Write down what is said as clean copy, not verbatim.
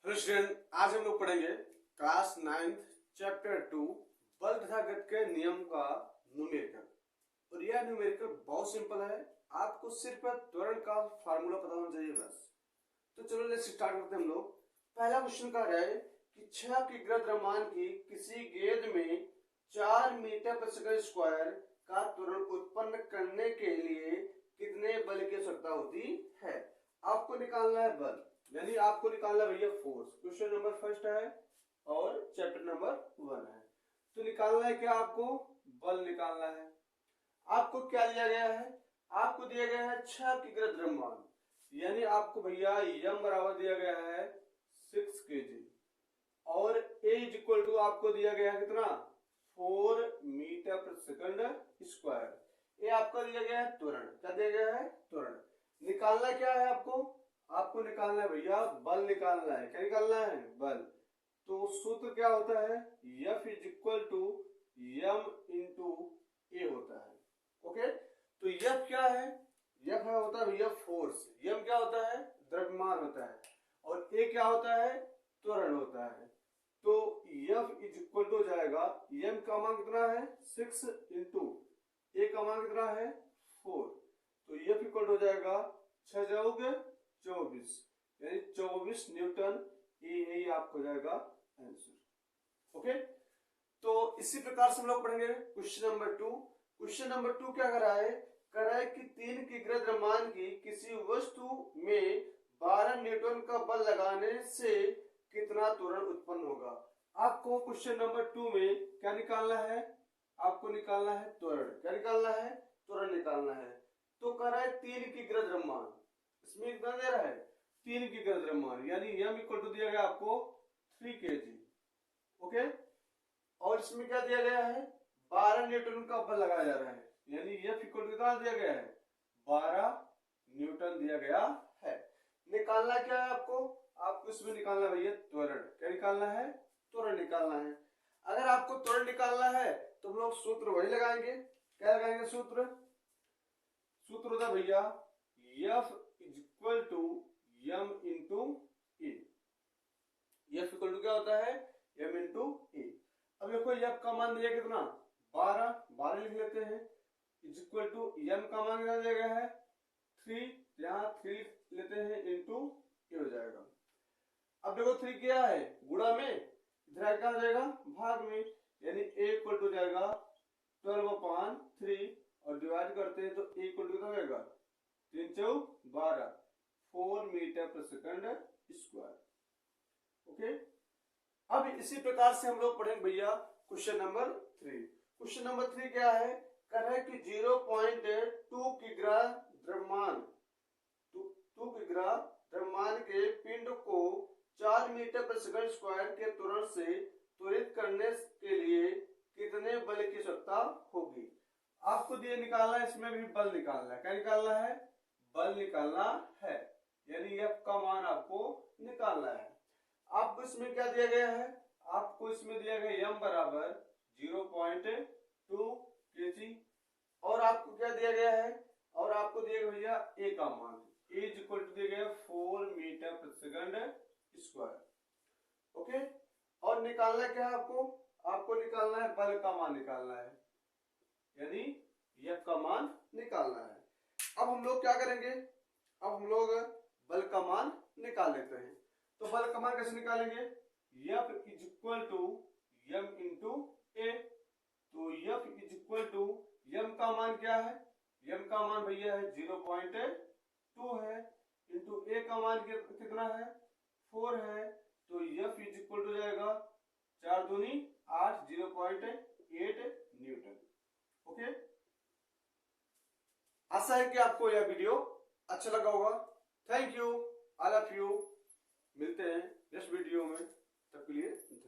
Hello student, आज हम लोग पढ़ेंगे क्लास 9th चैप्टर 2 बल तथा गति के नियम का न्यूमेरिकल। और यह न्यूमेरिकल बहुत सिंपल है, आपको सिर्फ त्वरण का फार्मूला पता होना चाहिए बस। तो चलो लेट्स स्टार्ट करते हैं हम लोग। पहला क्वेश्चन कह रहा है कि 6 की द्रव्यमान की किसी गेंद में 4 मीटर प्रति सेकंड स्क्वायर का त्वरण उत्पन्न करने के लिए कितने बल की आवश्यकता होती है। आपको निकालना है बल, यानी आपको निकालना है भैया फोर्स। क्वेश्चन नंबर फर्स्ट है और चैप्टर नंबर 1 है। तो निकालना है क्या, आपको बल निकालना है। आपको क्या दिया गया है, आपको दिया गया है 6 की द्रव्यमान, यानी आपको भैया यम बराबर दिया गया है 6 kg और ए इज इक्वल टू आपको दिया गया है कितना 4 मीटर प्रति सेकंड स्क्वायर। ये आपका दिया गया है त्वरण। क्या दिया गया है, त्वरण। निकालना क्या है आपको निकालना है भैया बल निकालना है। क्या निकालना है, बल। तो सूत्र क्या होता है, F is equal to Yama into A होता है। ओके, तो F क्या है, F होता है भैया फोर्स, यम क्या होता है, द्रव्यमान होता है, और ए क्या होता है, त्वरण होता है। तो F इज इक्वल टू जाएगा, यम का मान कितना है 6 इंटू ए का मान कितना है 4। तो F इक्वल हो जाएगा 6 जाओगे 24, यानी 24 न्यूटन। ये आपको जाएगा आंसर। ओके, तो इसी प्रकार से हम लोग पढ़ेंगे क्वेश्चन नंबर 2। क्वेश्चन नंबर 2 क्या कर रहा है कि 3 की द्रव्यमान की किसी वस्तु में 12 न्यूटन का बल लगाने से कितना त्वरण उत्पन्न होगा। आपको क्वेश्चन नंबर 2 में क्या निकालना है, आपको निकालना है त्वरण। क्या निकालना है, त्वरण निकालना है। तो कह रहा है 3 की द्रव्यमान, इसमें कितना दे रहा है 3 की द्रव्यमान, यानी यम इक्वल टू दिया गया आपको 3 kg। ओके, और इसमें क्या दिया गया है 12 न्यूटन का बल लगाया जा रहा है, यानी F इक्वल टू कितना दिया गया है 12 न्यूटन दिया गया है। निकालना क्या है आपको इसमें निकालना भैया त्वरण। क्या निकालना है, त्वरण निकालना है। अगर आपको त्वरण निकालना है तो हम लोग सूत्र वही लगाएंगे। क्या लगाएंगे सूत्र होता भैया F is equal to Yama into a. F equal to क्या होता है, m इंटू ए। अब देखो F का मान दिया कितना 12 लिख लेते हैं, इज इक्वल टू m का मान कितना दिया गया है 3, यहाँ 3 लेते हैं इंटू ए हो जाएगा। अब देखो 3 क्या है गुणा में, इधर क्या हो जाएगा भाग में, यानी a इक्वल टू जाएगा 12/3 और डिवाइड करते हैं तो a इक्वल टू कितना जाएगा 3 चौक 12, 4 मीटर प्रति सेकंड स्क्वायर। ओके, अब इसी प्रकार से हम लोग पढ़ेंगे भैया क्वेश्चन नंबर 3। क्वेश्चन नंबर 3 क्या है, कह रहा है कि 0.2 किग्रा द्रव्यमान के पिंड को 4 मीटर प्रति सेकंड स्क्वायर के त्वरण से त्वरित करने के लिए कितने बल की आवश्यकता होगी। आपको दिए निकालना है, इसमें भी बल निकालना है। क्या निकालना है, बल निकालना है, यानी F का मान आपको निकालना है। आपको इसमें क्या दिया गया है, आपको इसमें दिया गया m बराबर 0.2 kg और आपको क्या दिया गया है, और आपको दिया गया भैया a का मान a इज इक्वल टू दिया गया 4 मीटर प्रति सेकंड स्क्वायर। ओके, और निकालना क्या है आपको निकालना है बल का मान निकालना है, यानी F का मान निकालना है। अब हम लोग क्या करेंगे, अब हम लोग बल का मान निकाल लेते हैं। तो बल का मान कैसे निकालेंगे, F is equal to Yama into A. तो F is equal to M का मान क्या है, यम का मान भैया है 0.2 है, इंटू ए का मान कितना है 4 है। तो F इज इक्वल टू जाएगा 4 दूनी 8, 0.8 न्यूटन। ओके, आशा है कि आपको यह वीडियो अच्छा लगा होगा। Thank you all of you, मिलते हैं नेक्स्ट वीडियो में, तब के लिए धन्यवाद।